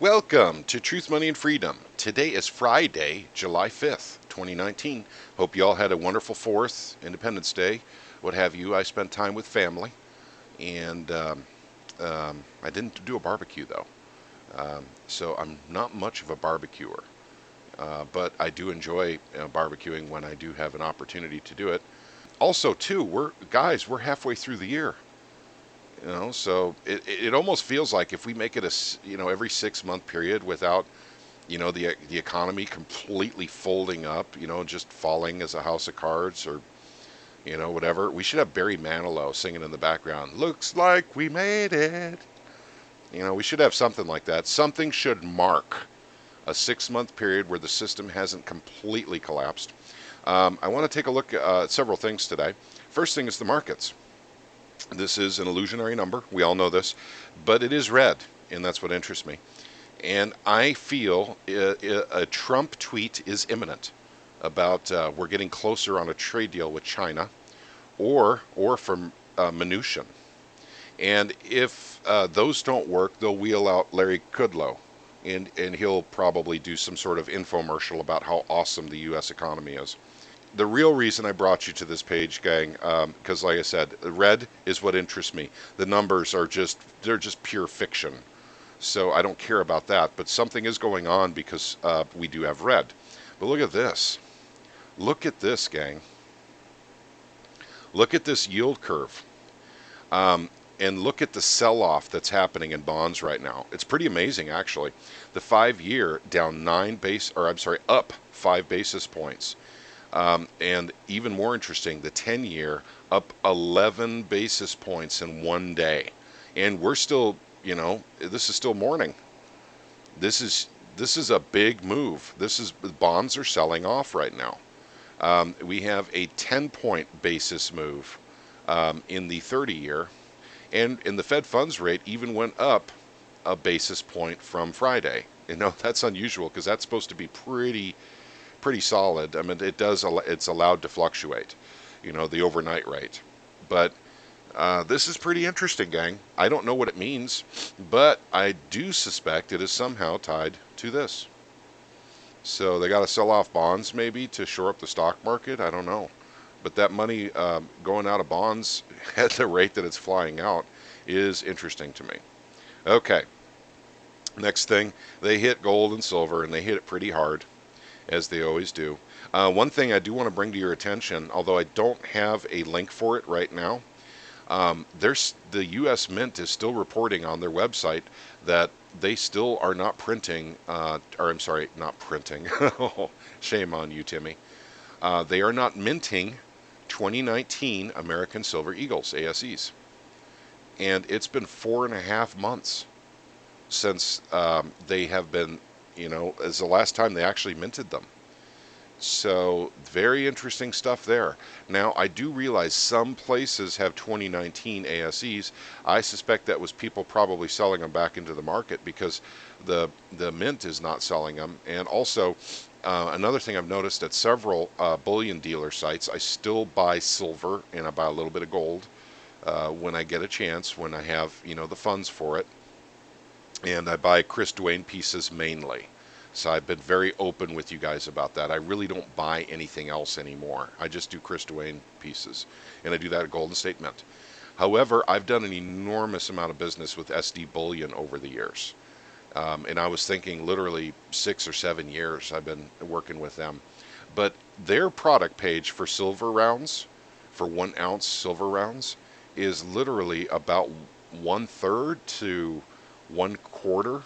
Welcome to Truth, Money, and Freedom. Today is Friday, July 5th, 2019. Hope you all had a wonderful 4th, Independence Day, what have you. I spent time with family, and I didn't do a barbecue, though. So I'm not much of a barbecuer, but I do enjoy barbecuing when I do have an opportunity to do it. Also, too, we're halfway through the year. So it almost feels like if we make it every 6 month period without the economy completely folding up, just falling as a house of cards, or whatever. We should have Barry Manilow singing in the background. Looks like we made it. We should have something like that. Something should mark a 6 month period where the system hasn't completely collapsed. I want to take a look at several things today. First thing is the markets. This is an illusionary number. We all know this, but it is red, and that's what interests me. And I feel a Trump tweet is imminent about we're getting closer on a trade deal with China, or from Mnuchin. And if those don't work, they'll wheel out Larry Kudlow, and he'll probably do some sort of infomercial about how awesome the U.S. economy is. The real reason I brought you to this page, gang, because like I said, red is what interests me. The numbers they're just pure fiction. So I don't care about that. But something is going on because we do have red. But look at this. Look at this, gang. Look at this yield curve. And look at the sell-off that's happening in bonds right now. It's pretty amazing, actually. The 5-year down up 5 basis points. And even more interesting, the 10-year up 11 basis points in one day. And we're still, this is still morning. This is a big move. Bonds are selling off right now. We have a 10-point basis move in the 30-year, and the Fed funds rate even went up a basis point from Friday. That's unusual because that's supposed to be pretty solid. I mean, it's allowed to fluctuate, the overnight rate. But this is pretty interesting, gang. I don't know what it means, but I do suspect it is somehow tied to this. So they got to sell off bonds maybe to shore up the stock market. I don't know. But that money going out of bonds at the rate that it's flying out is interesting to me. Okay. Next thing, they hit gold and silver, and they hit it pretty hard, as they always do. One thing I do want to bring to your attention, although I don't have a link for it right now, the U.S. Mint is still reporting on their website that they still are not printing, not printing. Shame on you, Timmy. They are not minting 2019 American Silver Eagles, ASEs. And it's been 4.5 months since they have been, as the last time they actually minted them. So very interesting stuff there. Now, I do realize some places have 2019 ASEs. I suspect that was people probably selling them back into the market because the mint is not selling them. And also, another thing I've noticed at several bullion dealer sites, I still buy silver and I buy a little bit of gold when I get a chance, when I have, the funds for it. And I buy Chris Duane pieces mainly. So I've been very open with you guys about that. I really don't buy anything else anymore. I just do Chris Duane pieces. And I do that at Golden State Mint. However, I've done an enormous amount of business with SD Bullion over the years. And I was thinking literally 6 or 7 years I've been working with them. But their product page for silver rounds, for 1 ounce silver rounds, is literally about 1/3 to 1/4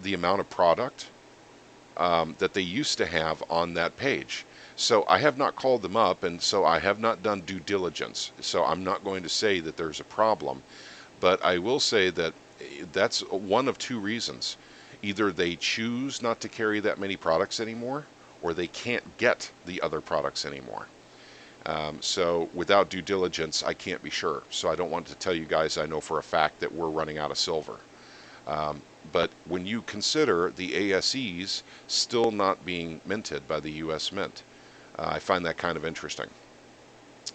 the amount of product that they used to have on that page. So I have not called them up, and so I have not done due diligence. So I'm not going to say that there's a problem, but I will say that that's one of two reasons. Either they choose not to carry that many products anymore, or they can't get the other products anymore. So without due diligence, I can't be sure. So I don't want to tell you guys I know for a fact that we're running out of silver. But when you consider the ASEs still not being minted by the U.S. Mint, I find that kind of interesting.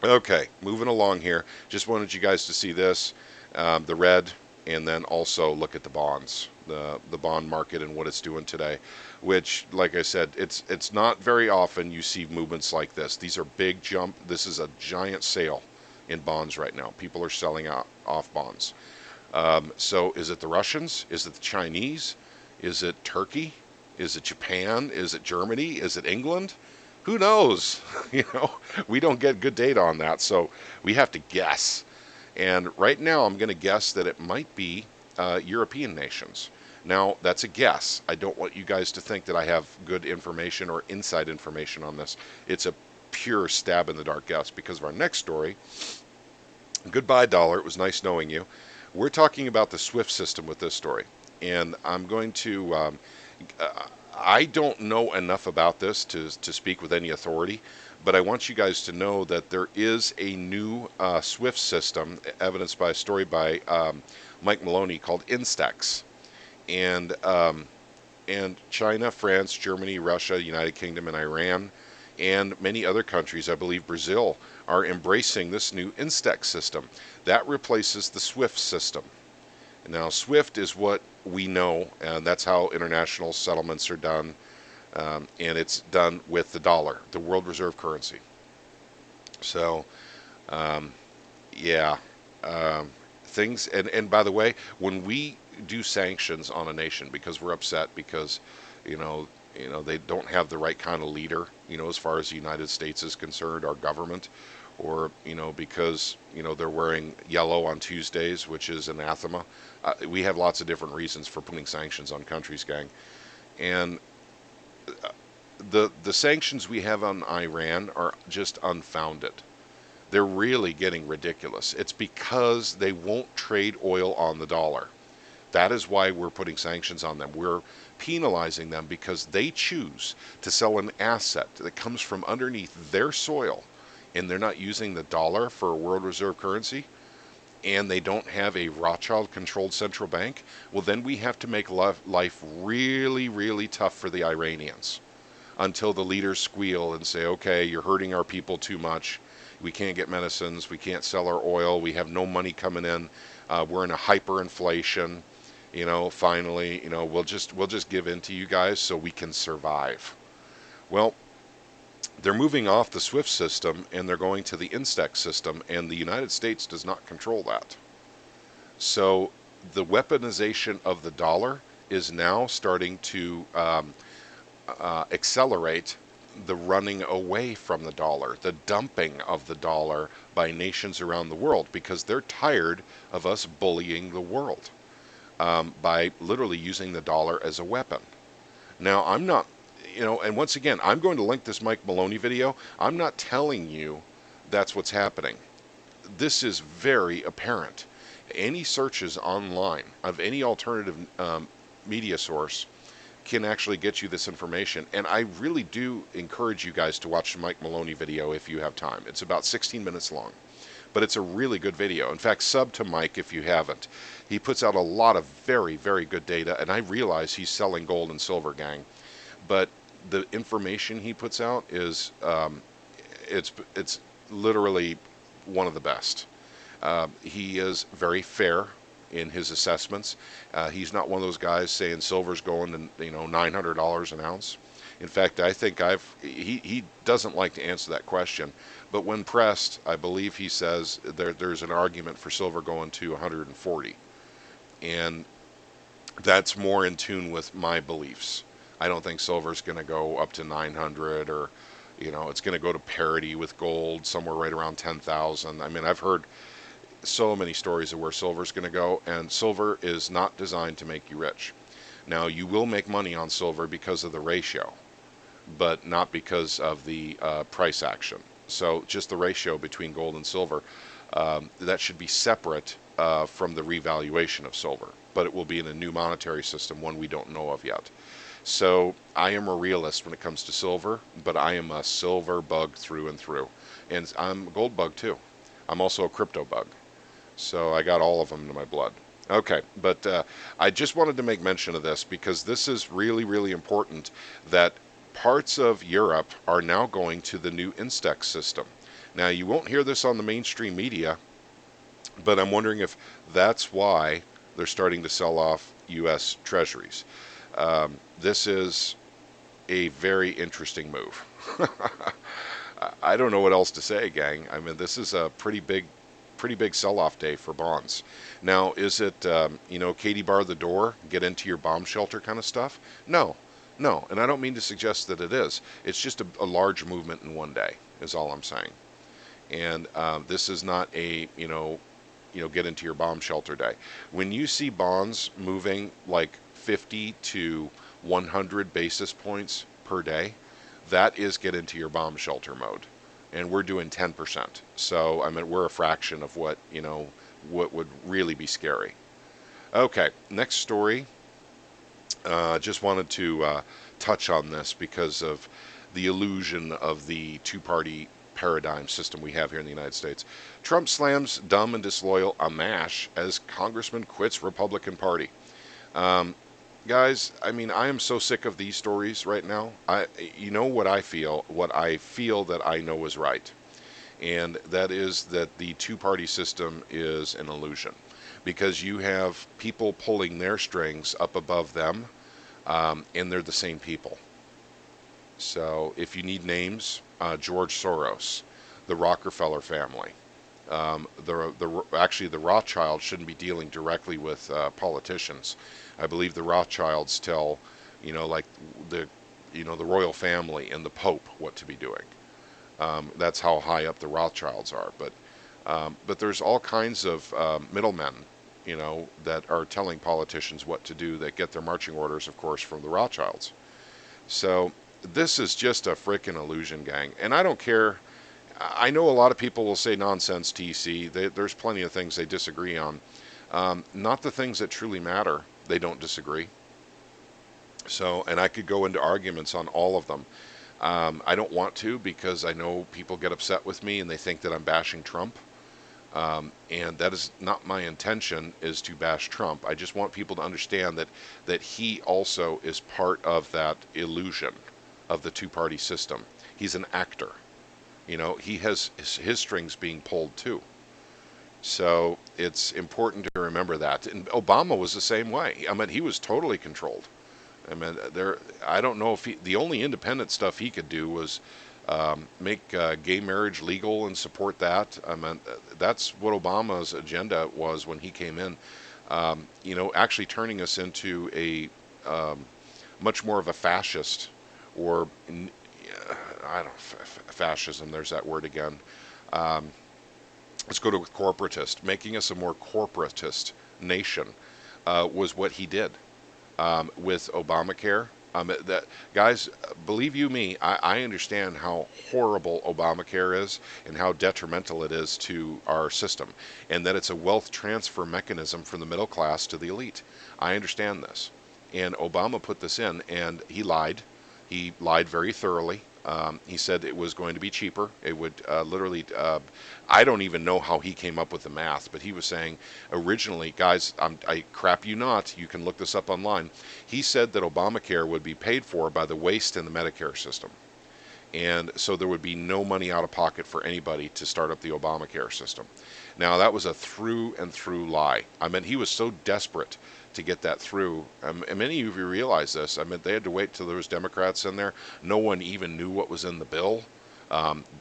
Okay, moving along here. Just wanted you guys to see this, the red, and then also look at the bonds. the bond market and what it's doing today. Which, like I said, it's not very often you see movements like this. These are big jump. This is a giant sale in bonds right now. People are selling out off bonds. So is it the Russians? Is it the Chinese? Is it Turkey? Is it Japan? Is it Germany? Is it England? Who knows? We don't get good data on that, so we have to guess. And right now, I'm going to guess that it might be European nations. Now, that's a guess. I don't want you guys to think that I have good information or inside information on this. It's a pure stab in the dark guess because of our next story. Goodbye, dollar. It was nice knowing you. We're talking about the SWIFT system with this story. And I'm going to, I don't know enough about this to speak with any authority, but I want you guys to know that there is a new SWIFT system, evidenced by a story by Mike Maloney called INSTEX. And, and China, France, Germany, Russia, United Kingdom, and Iran, and many other countries, I believe Brazil, are embracing this new INSTEX system. That replaces the SWIFT system. Now, SWIFT is what we know, and that's how international settlements are done, and it's done with the dollar, the world reserve currency. So, um, yeah, things, and by the way, when we do sanctions on a nation because we're upset because, you know, they don't have the right kind of leader, as far as the United States is concerned, our government, or because they're wearing yellow on Tuesdays, which is anathema. We have lots of different reasons for putting sanctions on countries, gang, and the sanctions we have on Iran are just unfounded. They're really getting ridiculous. It's because they won't trade oil on the dollar. That is why we're putting sanctions on them. We're penalizing them because they choose to sell an asset that comes from underneath their soil, and they're not using the dollar for a world reserve currency, and they don't have a Rothschild controlled central bank. Well, then we have to make life really, really tough for the Iranians until the leaders squeal and say, okay, you're hurting our people too much. We can't get medicines. We can't sell our oil. We have no money coming in. We're in a hyperinflation. Finally, we'll just give in to you guys so we can survive. Well, they're moving off the SWIFT system and they're going to the INSTEX system, and the United States does not control that. So the weaponization of the dollar is now starting to accelerate the running away from the dollar, the dumping of the dollar by nations around the world, because they're tired of us bullying the world by literally using the dollar as a weapon. Now, I'm not, and once again, I'm going to link this Mike Maloney video. I'm not telling you that's what's happening. This is very apparent. Any searches online of any alternative media source can actually get you this information. And I really do encourage you guys to watch the Mike Maloney video if you have time. It's about 16 minutes long, but it's a really good video. In fact, sub to Mike if you haven't. He puts out a lot of very, very good data, and I realize he's selling gold and silver, gang. But the information he puts out is, it's literally one of the best. He is very fair in his assessments. He's not one of those guys saying silver's going to $900 an ounce. In fact, I think he doesn't like to answer that question. But when pressed, I believe he says there's an argument for silver going to 140, and that's more in tune with my beliefs. I don't think silver's going to go up to 900, or it's going to go to parity with gold, somewhere right around 10,000. I mean, I've heard so many stories of where silver's going to go, and silver is not designed to make you rich. Now, you will make money on silver because of the ratio, but not because of the price action. So just the ratio between gold and silver, that should be separate from the revaluation of silver, but it will be in a new monetary system, one we don't know of yet. So I am a realist when it comes to silver, but I am a silver bug through and through. And I'm a gold bug too. I'm also a crypto bug. So I got all of them in my blood. Okay, but I just wanted to make mention of this because this is really, really important, that parts of Europe are now going to the new INSTEX system. Now, you won't hear this on the mainstream media, but I'm wondering if that's why they're starting to sell off U.S. treasuries. This is a very interesting move. I don't know what else to say, gang. I mean, this is a pretty big sell-off day for bonds. Now, is it Katie bar the door, get into your bomb shelter kind of stuff? No, no, and I don't mean to suggest that it is. It's just a large movement in one day, is all I'm saying. And this is not a get into your bomb shelter day. When you see bonds moving like 50 to 100 basis points per day, that is get into your bomb shelter mode. And we're doing 10%. So, I mean, we're a fraction of what would really be scary. Okay, next story. Just wanted to touch on this because of the illusion of the two-party paradigm system we have here in the United States. Trump slams dumb and disloyal Amash as congressman quits Republican Party. Um, Guys, I mean, I am so sick of these stories right now. You know what I feel? What I feel that I know is right, and that is that the two-party system is an illusion, because you have people pulling their strings up above them, and they're the same people. So if you need names, George Soros, the Rockefeller family, actually the Rothschilds shouldn't be dealing directly with politicians. I believe the Rothschilds tell, like the, the royal family and the Pope what to be doing. That's how high up the Rothschilds are. But there's all kinds of middlemen, that are telling politicians what to do, that get their marching orders, of course, from the Rothschilds. So this is just a frickin' illusion, gang. And I don't care. I know a lot of people will say nonsense, TC. There's plenty of things they disagree on. Not the things that truly matter, they don't disagree. So, and I could go into arguments on all of them. I don't want to, because I know people get upset with me and they think that I'm bashing Trump. And that is not my intention, is to bash Trump. I just want people to understand that he also is part of that illusion of the two-party system. He's an actor. He has his strings being pulled too. So it's important to remember that. And Obama was the same way. I mean, he was totally controlled. I mean, I don't know if the only independent stuff he could do was make gay marriage legal and support that. I mean, that's what Obama's agenda was when he came in. Actually turning us into a much more of a fascist, or I don't fascism. There's that word again. Um, let's go to corporatist. Making us a more corporatist nation was what he did with Obamacare. That guys, believe you me, I understand how horrible Obamacare is and how detrimental it is to our system, and that it's a wealth transfer mechanism from the middle class to the elite. I understand this, and Obama put this in, and he lied. He lied very thoroughly. He said it was going to be cheaper. It would literally, I don't even know how he came up with the math, but he was saying originally, guys, I crap you not, you can look this up online. He said that Obamacare would be paid for by the waste in the Medicare system. And so there would be no money out of pocket for anybody to start up the Obamacare system. Now, that was a through and through lie. I mean, he was so desperate to get that through. And many of you realize this. I mean, they had to wait till there was Democrats in there. No one even knew what was in the bill.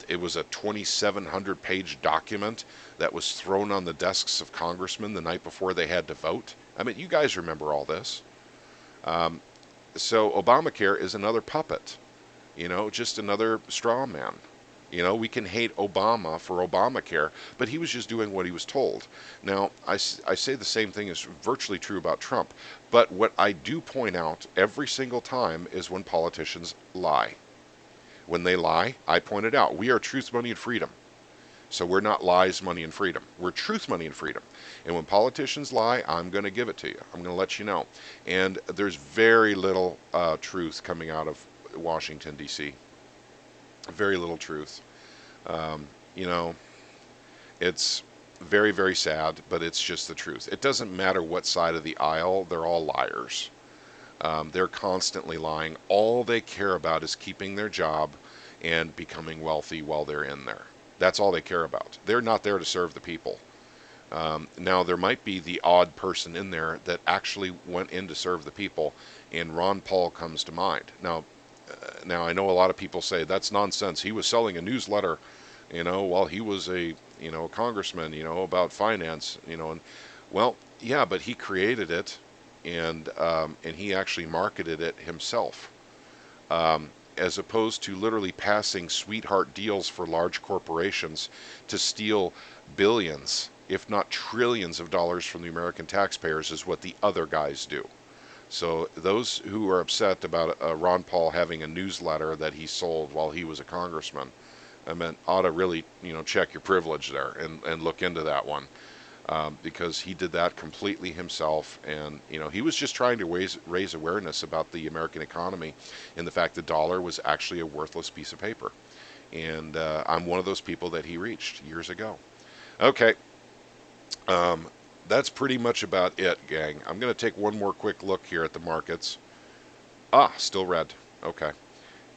It was a 2,700-page document that was thrown on the desks of congressmen the night before they had to vote. I mean, you guys remember all this. So Obamacare is another puppet, just another straw man. We can hate Obama for Obamacare, but he was just doing what he was told. Now, I say the same thing is virtually true about Trump, but what I do point out every single time is when politicians lie. When they lie, I point it out. We are truth, money, and freedom. So we're not lies, money, and freedom. We're truth, money, and freedom. And when politicians lie, I'm going to give it to you. I'm going to let you know. And there's very little truth coming out of Washington, D.C. Very little truth. Um, you know, it's very, very sad, but it's just the truth. It doesn't matter what side of the aisle, they're all liars. They're constantly lying. All they care about is keeping their job and becoming wealthy while they're in there. That's all they care about. They're not there to serve the people. Now, there might be the odd person in there that actually went in to serve the people, and Ron Paul comes to mind. Now I know a lot of people say that's nonsense. He was selling a newsletter, while he was a congressman, about finance, and well, yeah, but he created it, and he actually marketed it himself, as opposed to literally passing sweetheart deals for large corporations to steal billions, if not trillions of dollars from the American taxpayers is what the other guys do. So those who are upset about Ron Paul having a newsletter that he sold while he was a congressman, I mean, ought to really, check your privilege there and look into that one, because he did that completely himself. And, he was just trying to raise awareness about the American economy and the fact the dollar was actually a worthless piece of paper. And I'm one of those people that he reached years ago. Okay, that's pretty much about it, gang. I'm going to take one more quick look here at the markets. Still red. Okay.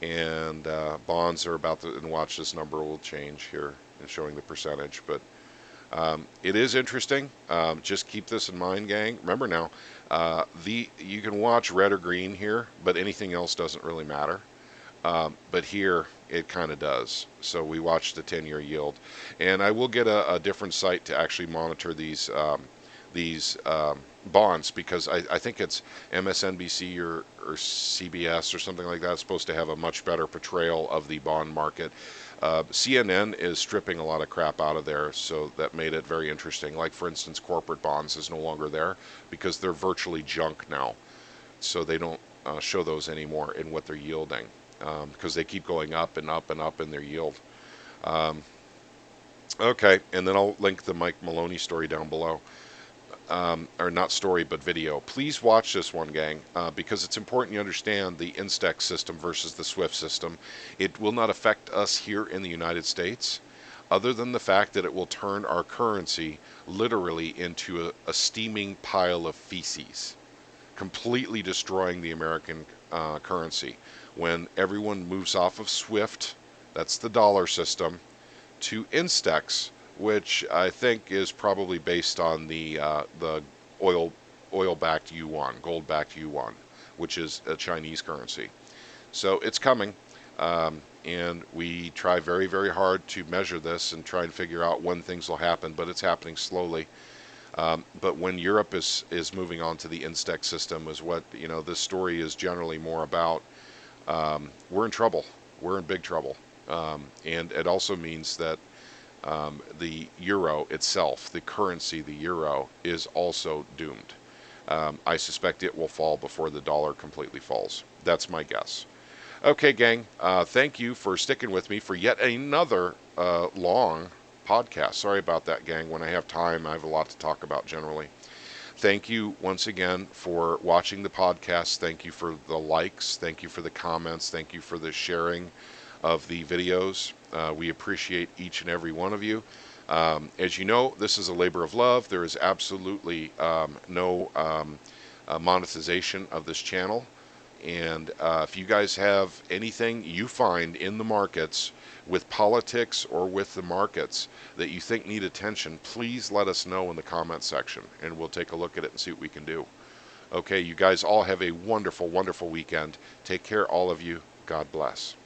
And bonds are about to, and watch this number will change here and showing the percentage. But it is interesting. Just keep this in mind, gang. Remember now, you can watch red or green here, but anything else doesn't really matter. But here it kind of does. So we watch the 10-year yield, and I will get a different site to actually monitor these bonds, because I think it's MSNBC or CBS or something like that. It's supposed to have a much better portrayal of the bond market. CNN is stripping a lot of crap out of there, so that made it very interesting. Like, for instance, corporate bonds is no longer there because they're virtually junk now. So they don't show those anymore in what they're yielding, because they keep going up and up and up in their yield. Um, okay, and then I'll link the Mike Maloney story down below. Or not story, but video. Please watch this one, gang, because it's important you understand the INSTEX system versus the SWIFT system. It will not affect us here in the United States, other than the fact that it will turn our currency literally into a steaming pile of feces, completely destroying the American currency. When everyone moves off of SWIFT, that's the dollar system, to INSTEX, which I think is probably based on the oil-backed yuan, gold-backed yuan, which is a Chinese currency. So it's coming, and we try very, very hard to measure this and try and figure out when things will happen, but it's happening slowly. But when Europe is moving on to the INSTEX system, is what this story is generally more about. We're in trouble. We're in big trouble, and it also means that the euro itself, the currency, the euro, is also doomed. I suspect it will fall before the dollar completely falls. That's my guess. Okay, gang. Thank you for sticking with me for yet another long podcast. Sorry about that, gang. When I have time, I have a lot to talk about generally. Thank you once again for watching the podcast. Thank you for the likes. Thank you for the comments. Thank you for the sharing of the videos. We appreciate each and every one of you. As you know, this is a labor of love. There is absolutely no monetization of this channel. And if you guys have anything you find in the markets with politics or with the markets that you think need attention, please let us know in the comment section, and we'll take a look at it and see what we can do. Okay, you guys all have a wonderful, wonderful weekend. Take care, all of you. God bless.